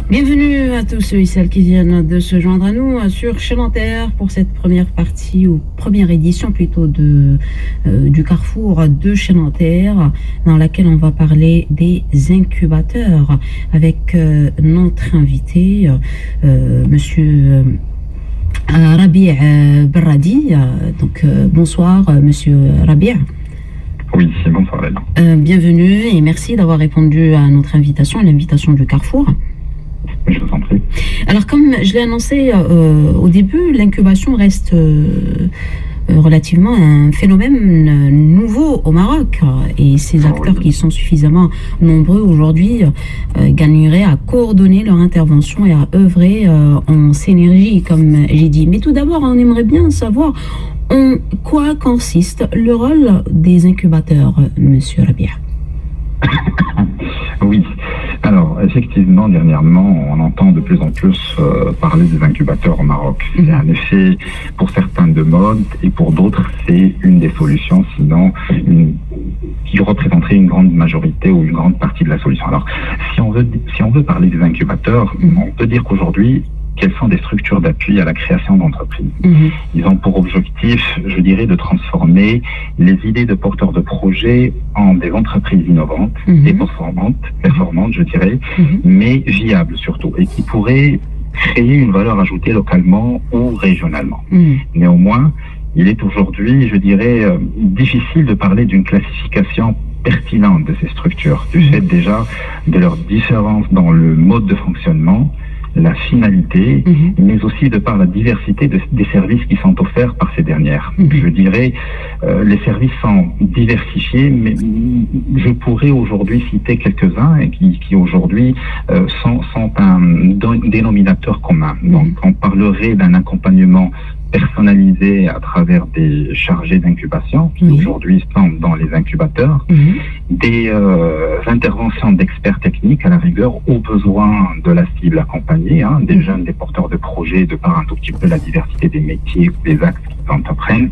Bienvenue à tous ceux et celles qui viennent de se joindre à nous sur Chez Nanterre pour cette première partie, ou première édition plutôt du Carrefour de Chez Nanterre, dans laquelle on va parler des incubateurs avec notre invité, monsieur Rabi' Berradi. Donc bonsoir monsieur Rabi'. Oui, bonsoir Léla. Bienvenue et merci d'avoir répondu à notre invitation, à l'invitation du Carrefour. Je vous en prie. Alors, comme je l'ai annoncé au début, l'incubation reste relativement un phénomène nouveau au Maroc. Et ces acteurs qui sont suffisamment nombreux aujourd'hui gagneraient à coordonner leur intervention et à œuvrer en synergie, comme j'ai dit. Mais tout d'abord, on aimerait bien savoir en quoi consiste le rôle des incubateurs, monsieur Rabi'. Oui, alors effectivement, dernièrement, on entend de plus en plus parler des incubateurs au Maroc. C'est un effet pour certains de mode et pour d'autres, c'est une des solutions, sinon qui représenterait une grande majorité ou une grande partie de la solution. Alors, si on veut parler des incubateurs, on peut dire qu'aujourd'hui, quelles sont des structures d'appui à la création d'entreprises. Ils ont pour objectif, je dirais, de transformer les idées de porteurs de projets en des entreprises innovantes et performantes, je dirais, mais viables surtout, et qui pourraient créer une valeur ajoutée localement ou régionalement. Néanmoins, il est aujourd'hui, je dirais, difficile de parler d'une classification pertinente de ces structures, du fait déjà de leur différence dans le mode de fonctionnement, la finalité, mais aussi de par la diversité des services qui sont offerts par ces dernières. Je dirais, les services sont diversifiés, mais je pourrais aujourd'hui citer quelques-uns et qui aujourd'hui sont un dénominateur commun. Donc, on parlerait d'un accompagnement personnalisé à travers des chargés d'incubation qui aujourd'hui sont dans les incubateurs, des interventions d'experts techniques à la rigueur aux besoins de la cible accompagnée, des jeunes, des porteurs de projets, de par un tout petit peu la diversité des métiers ou des axes qu'ils entreprennent,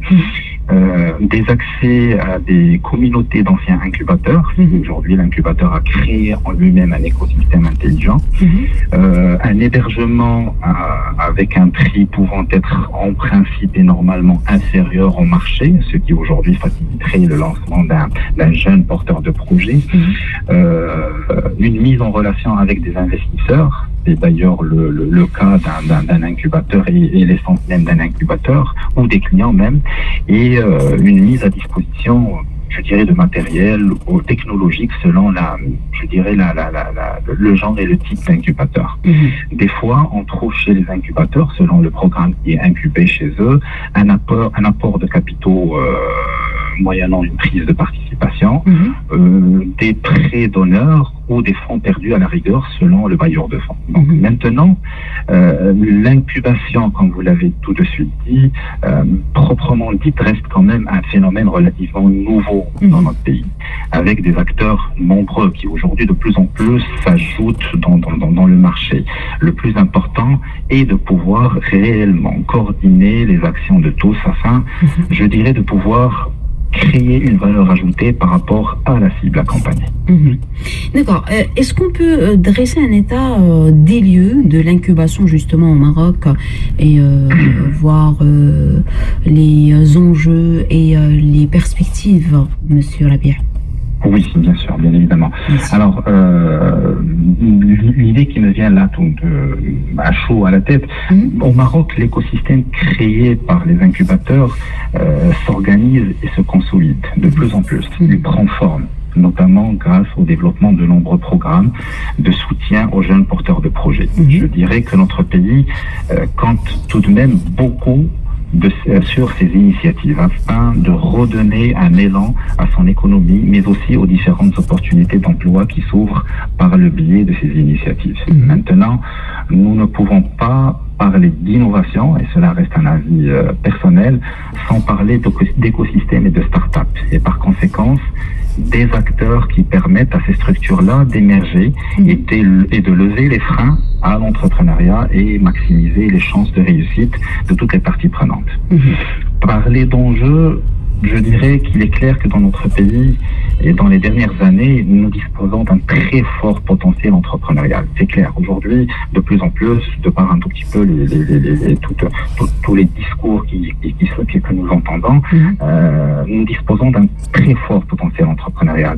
des accès à des communautés d'anciens incubateurs. Aujourd'hui, l'incubateur a créé en lui-même un écosystème intelligent, un hébergement avec un prix pouvant être en principe et normalement inférieur au marché, ce qui aujourd'hui faciliterait le lancement d'un jeune porteur de projet, une mise en relation avec des investisseurs. C'est d'ailleurs le cas d'un incubateur et l'essence même d'un incubateur, ou des clients même, et une mise à disposition, je dirais, de matériel ou technologique selon le genre et le type d'incubateur. Des fois, on trouve chez les incubateurs, selon le programme qui est incubé chez eux, un apport de capitaux moyennant une prise de participation, des prêts d'honneur ou des fonds perdus à la rigueur selon le bailleur de fonds. Donc maintenant, l'incubation, comme vous l'avez tout de suite dit, proprement dite, reste quand même un phénomène relativement nouveau dans notre pays, avec des acteurs nombreux qui aujourd'hui de plus en plus s'ajoutent dans le marché. Le plus important est de pouvoir réellement coordonner les actions de tous afin, je dirais, de pouvoir créer une valeur ajoutée par rapport à la cible accompagnée. D'accord. Est-ce qu'on peut dresser un état des lieux de l'incubation justement au Maroc et voir les enjeux et les perspectives, monsieur Rabi'? Oui, bien sûr, bien évidemment. Merci. Alors, l'idée qui me vient là à chaud à la tête, au Maroc, l'écosystème créé par les incubateurs s'organise et se consolide de plus en plus. Il prend forme, notamment grâce au développement de nombreux programmes de soutien aux jeunes porteurs de projets. Je dirais que notre pays compte tout de même beaucoup sur ces initiatives afin de redonner un élan à son économie, mais aussi aux différentes opportunités d'emploi qui s'ouvrent par le biais de ces initiatives. Maintenant, nous ne pouvons pas parler d'innovation, et cela reste un avis personnel, sans parler d'écosystème et de start-up. Et par conséquent, des acteurs qui permettent à ces structures-là d'émerger et de lever les freins à l'entrepreneuriat et maximiser les chances de réussite de toutes les parties prenantes. Parler d'enjeux, je dirais qu'il est clair que dans notre pays et dans les dernières années, nous disposons d'un très fort potentiel entrepreneurial. C'est clair. Aujourd'hui, de plus en plus, de par un tout petit peu tous les discours que nous entendons, nous disposons d'un très fort potentiel entrepreneurial.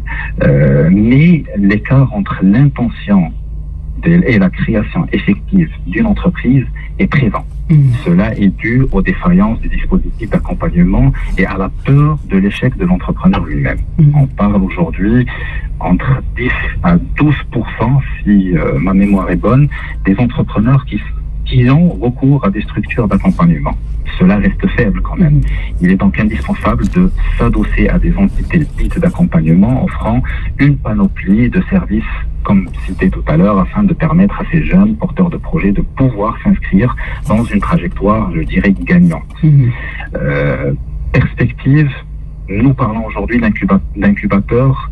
Mais l'écart entre l'intention et la création effective d'une entreprise est présent. Cela est dû aux défaillances du dispositif d'accompagnement et à la peur de l'échec de l'entrepreneur lui-même. On parle aujourd'hui entre 10 à 12%, si ma mémoire est bonne, des entrepreneurs qui ont recours à des structures d'accompagnement. Cela reste faible quand même. Il est donc indispensable de s'adosser à des entités dites d'accompagnement offrant une panoplie de services, comme cité tout à l'heure, afin de permettre à ces jeunes porteurs de projets de pouvoir s'inscrire dans une trajectoire, je dirais, gagnante. Perspective, nous parlons aujourd'hui d'incubateurs,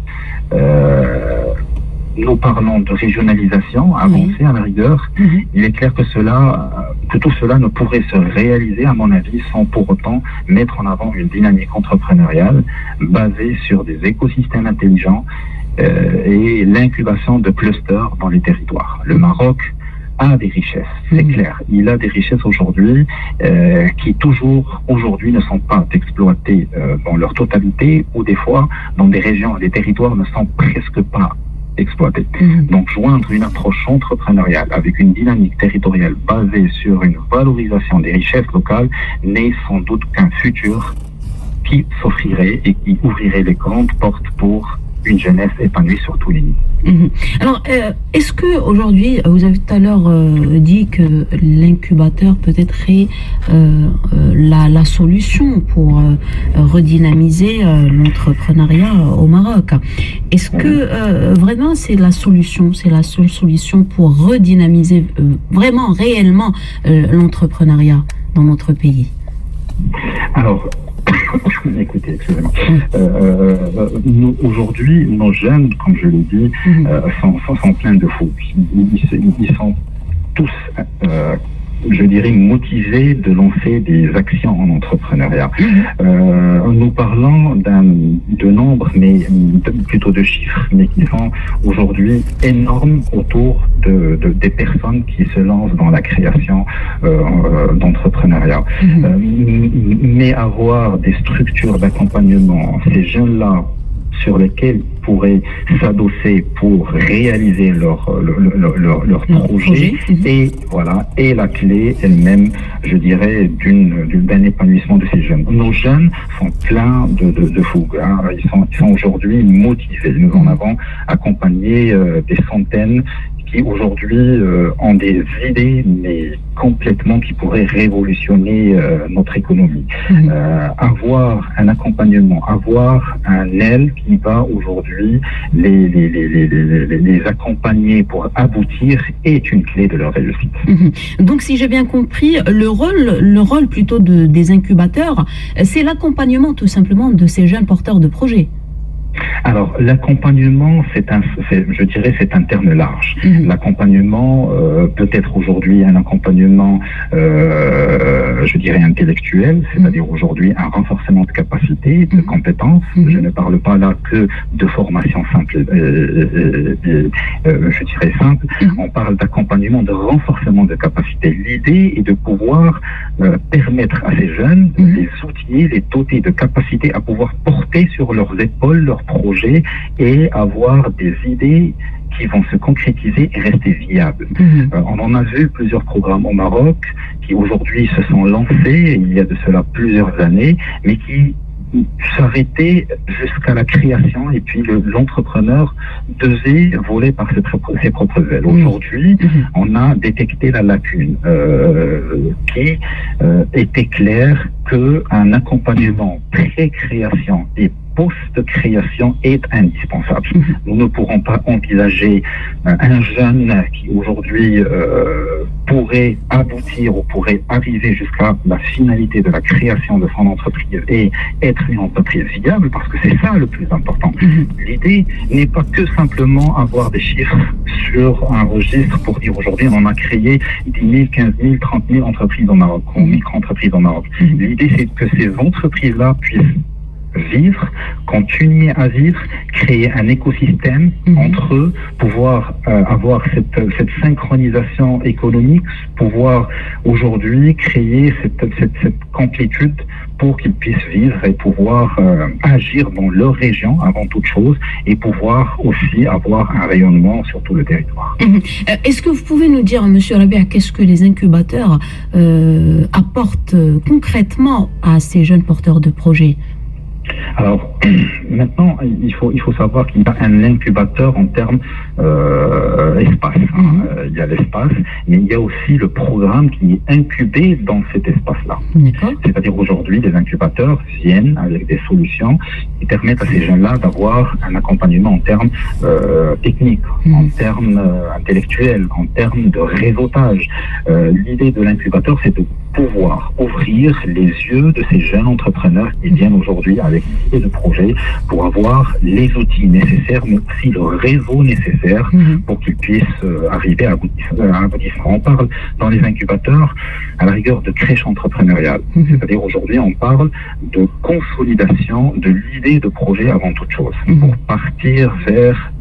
nous parlons de régionalisation avancée à la rigueur. Il est clair que tout cela ne pourrait se réaliser, à mon avis, sans pour autant mettre en avant une dynamique entrepreneuriale basée sur des écosystèmes intelligents et l'incubation de clusters dans les territoires. Le Maroc a des richesses, c'est clair. Il a des richesses aujourd'hui qui toujours aujourd'hui ne sont pas exploitées dans leur totalité, ou des fois dans des régions, des territoires ne sont presque pas exploités. Donc joindre une approche entrepreneuriale avec une dynamique territoriale basée sur une valorisation des richesses locales n'est sans doute qu'un futur qui s'offrirait et qui ouvrirait les grandes portes pour une jeunesse épanouie sur tous les niveaux. Alors, est-ce que aujourd'hui, vous avez tout à l'heure dit que l'incubateur peut-être est la solution pour redynamiser l'entrepreneuriat au Maroc. Est-ce que vraiment c'est la solution, c'est la seule solution pour redynamiser vraiment, réellement l'entrepreneuriat dans notre pays? Alors, écoutez, excusez-moi. Aujourd'hui, nos jeunes, comme je l'ai dit, sont pleins de fougue. Ils sont tous, je dirais, motivés de lancer des actions en entrepreneuriat. Nous parlons de nombres, mais plutôt de chiffres, mais qui sont aujourd'hui énormes autour des personnes qui se lancent dans la création d'entrepreneuriat. Mais avoir des structures d'accompagnement, ces jeunes-là, sur lesquels pourraient s'adosser pour réaliser leur projet. Et voilà, et la clé elle-même, je dirais, d'un épanouissement de ces jeunes. Nos jeunes sont pleins de fougue. Ils sont aujourd'hui motivés. Nous en avons accompagné des centaines qui aujourd'hui ont des idées, mais complètement qui pourraient révolutionner notre économie. Avoir un accompagnement, avoir un aile qui va aujourd'hui les accompagner pour aboutir est une clé de leur réussite. Donc, si j'ai bien compris, le rôle plutôt des incubateurs, c'est l'accompagnement tout simplement de ces jeunes porteurs de projets. Alors, l'accompagnement, je dirais, c'est un terme large. L'accompagnement peut être aujourd'hui un accompagnement, je dirais, intellectuel, c'est-à-dire aujourd'hui un renforcement de capacité, de compétences. Je ne parle pas là que de formation simple, je dirais simple. On parle d'accompagnement, de renforcement de capacité. L'idée est de pouvoir permettre à ces jeunes, les outiller, les doter de capacités à pouvoir porter sur leurs épaules leurs projets et avoir des idées qui vont se concrétiser et rester viables. On en a vu plusieurs programmes au Maroc qui aujourd'hui se sont lancés il y a de cela plusieurs années, mais qui s'arrêter jusqu'à la création, et puis l'entrepreneur devait voler par ses propres ailes. Aujourd'hui, on a détecté la lacune qui était claire qu'un accompagnement pré-création et post-création est indispensable. Nous ne pourrons pas envisager un jeune qui aujourd'hui pourrait aboutir ou pourrait arriver jusqu'à la finalité de la création de son entreprise et être une entreprise viable, parce que c'est ça le plus important. L'idée n'est pas que simplement avoir des chiffres sur un registre pour dire aujourd'hui on en a créé 10 000, 15 000, 30 000 entreprises au Maroc, ou micro-entreprises au Maroc. L'idée c'est que ces entreprises-là puissent vivre, continuer à vivre, créer un écosystème entre eux, pouvoir avoir cette synchronisation économique, pouvoir aujourd'hui créer cette complétude pour qu'ils puissent vivre et pouvoir agir dans leur région avant toute chose et pouvoir aussi avoir un rayonnement sur tout le territoire. Est-ce que vous pouvez nous dire, Monsieur Rabia, qu'est-ce que les incubateurs apportent concrètement à ces jeunes porteurs de projets? Alors, maintenant, il faut savoir qu'il y a un incubateur en termes espace. Il y a l'espace, mais il y a aussi le programme qui est incubé dans cet espace-là. C'est-à-dire aujourd'hui, les incubateurs viennent avec des solutions qui permettent à ces jeunes-là d'avoir un accompagnement en termes techniques, en termes intellectuels, en termes de réseautage. L'idée de l'incubateur, c'est de pouvoir ouvrir les yeux de ces jeunes entrepreneurs qui viennent aujourd'hui avec une idée de projet pour avoir les outils nécessaires, mais aussi le réseau nécessaire pour qu'ils puissent arriver à aboutissement. On parle dans les incubateurs à la rigueur de crèche entrepreneuriale. C'est-à-dire aujourd'hui, on parle de consolidation de l'idée de projet avant toute chose. Pour partir vers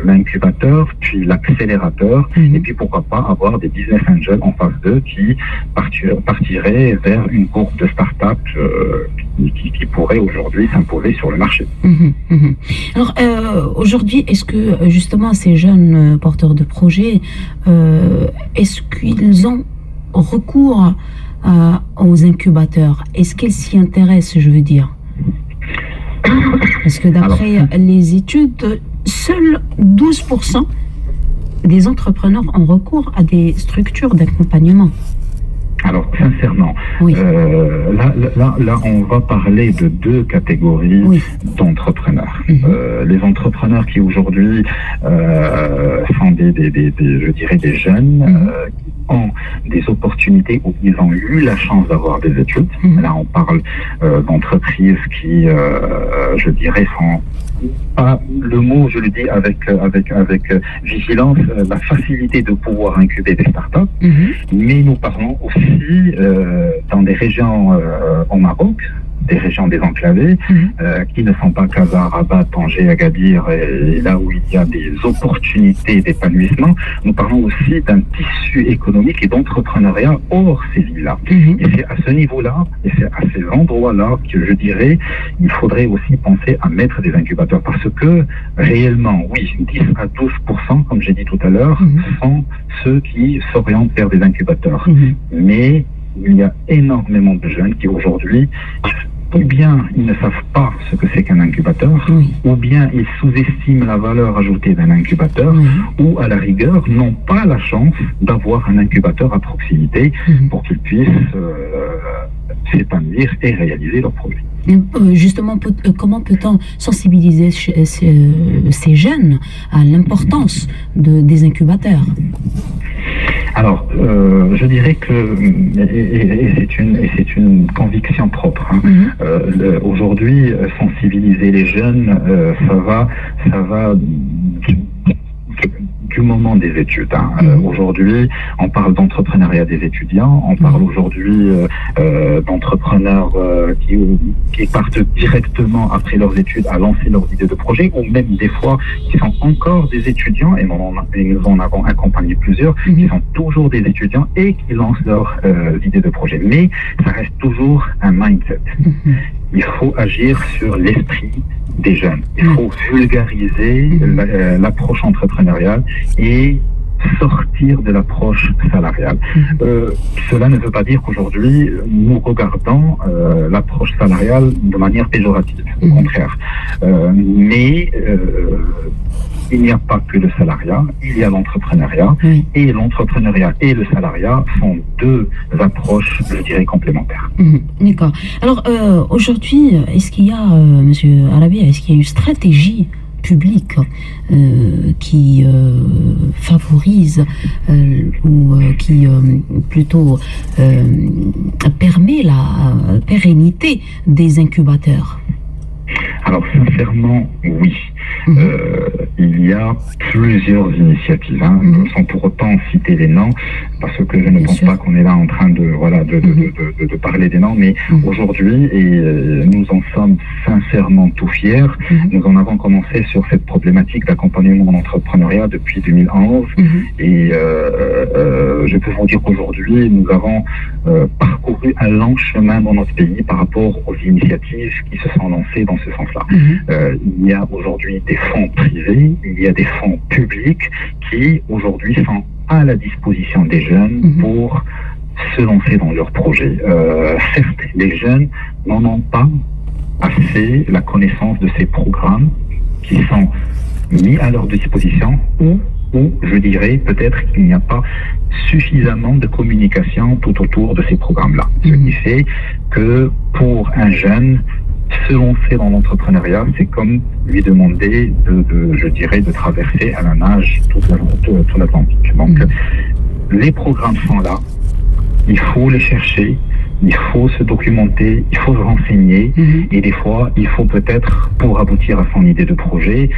l'incubateur, puis l'accélérateur, et puis pourquoi pas avoir des business angels en phase 2 qui partirait vers une courbe de start-up qui pourrait aujourd'hui s'imposer sur le marché. Alors aujourd'hui, est-ce que justement ces jeunes porteurs de projets, est-ce qu'ils ont recours aux incubateurs? Est-ce qu'ils s'y intéressent, je veux dire? Parce que d'après les études, seuls 12% des entrepreneurs ont recours à des structures d'accompagnement. Alors, sincèrement, là, on va parler de deux catégories d'entrepreneurs. Les entrepreneurs qui aujourd'hui sont je dirais des jeunes qui ont des opportunités où ils ont eu la chance d'avoir des études. Là, on parle d'entreprises qui, je dirais, sont pas le mot, je le dis avec vigilance, la facilité de pouvoir incuber des startups, mais nous parlons aussi dans des régions au Maroc, des régions désenclavées, qui ne sont pas Casa, Rabat, Tanger, Agadir, et là où il y a des opportunités d'épanouissement. Nous parlons aussi d'un tissu économique et d'entrepreneuriat hors ces villes-là. Et c'est à ce niveau-là, et c'est à ces endroits-là que je dirais, il faudrait aussi penser à mettre des incubateurs, parce que réellement, oui, 10 à 12%, comme j'ai dit tout à l'heure, sont ceux qui s'orientent vers des incubateurs. Mais il y a énormément de jeunes qui aujourd'hui, ou bien ils ne savent pas ce que c'est qu'un incubateur, ou bien ils sous-estiment la valeur ajoutée d'un incubateur, ou à la rigueur n'ont pas la chance d'avoir un incubateur à proximité pour qu'ils puissent s'épanouir et réaliser leurs projets. Justement, comment peut-on sensibiliser ces jeunes à l'importance des incubateurs? Alors, je dirais que, et c'est une conviction propre, aujourd'hui, sensibiliser les jeunes, ça va du moment des études. Aujourd'hui, on parle d'entrepreneuriat des étudiants, on parle aujourd'hui d'entrepreneurs qui partent directement après leurs études à lancer leurs idées de projet, ou même des fois qui sont encore des étudiants, et nous en avons accompagné plusieurs, qui sont toujours des étudiants et qui lancent leurs idées de projet. Mais ça reste toujours un mindset. Il faut agir sur l'esprit des jeunes. Il faut vulgariser l'approche entrepreneuriale et sortir de l'approche salariale. Cela ne veut pas dire qu'aujourd'hui, nous regardons l'approche salariale de manière péjorative. Au contraire. Mais il n'y a pas que le salariat, il y a l'entrepreneuriat. Et l'entrepreneuriat et le salariat sont deux approches, je dirais, complémentaires. D'accord. Alors, aujourd'hui, est-ce qu'il y a, Monsieur Arabia, est-ce qu'il y a une stratégie publique qui favorise ou qui plutôt permet la pérennité des incubateurs? Alors sincèrement, oui. il y a plusieurs initiatives, sans pour autant citer les noms, parce que je ne pense pas qu'on est là en train de parler des noms, mais aujourd'hui, et nous en sommes sincèrement tout fiers, nous en avons commencé sur cette problématique d'accompagnement en entrepreneuriat depuis 2011, et je peux vous dire qu'aujourd'hui, nous avons parcouru un long chemin dans notre pays par rapport aux initiatives qui se sont lancées dans ce sens-là. Il y a aujourd'hui des fonds privés, il y a des fonds publics qui aujourd'hui sont à la disposition des jeunes pour se lancer dans leurs projets. Certes, les jeunes n'en ont pas assez la connaissance de ces programmes qui sont mis à leur disposition ou je dirais peut-être qu'il n'y a pas suffisamment de communication tout autour de ces programmes-là. Ce qui fait que pour un jeune, se lancer dans l'entrepreneuriat, c'est comme lui demander de traverser à la nage tout l'Atlantique. Donc, les programmes sont là, il faut les chercher, il faut se documenter, il faut se renseigner, et des fois, il faut peut-être, pour aboutir à son idée de projet,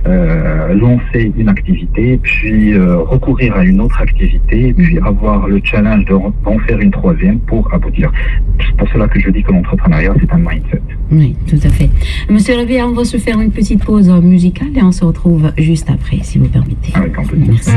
lancer une activité, puis recourir à une autre activité, puis avoir le challenge d'en faire une troisième pour aboutir. C'est pour cela que je dis que l'entrepreneuriat, c'est un mindset. Oui, tout à fait. Monsieur Rabia, on va se faire une petite pause musicale et on se retrouve juste après, si vous permettez. Avec un peu de Merci.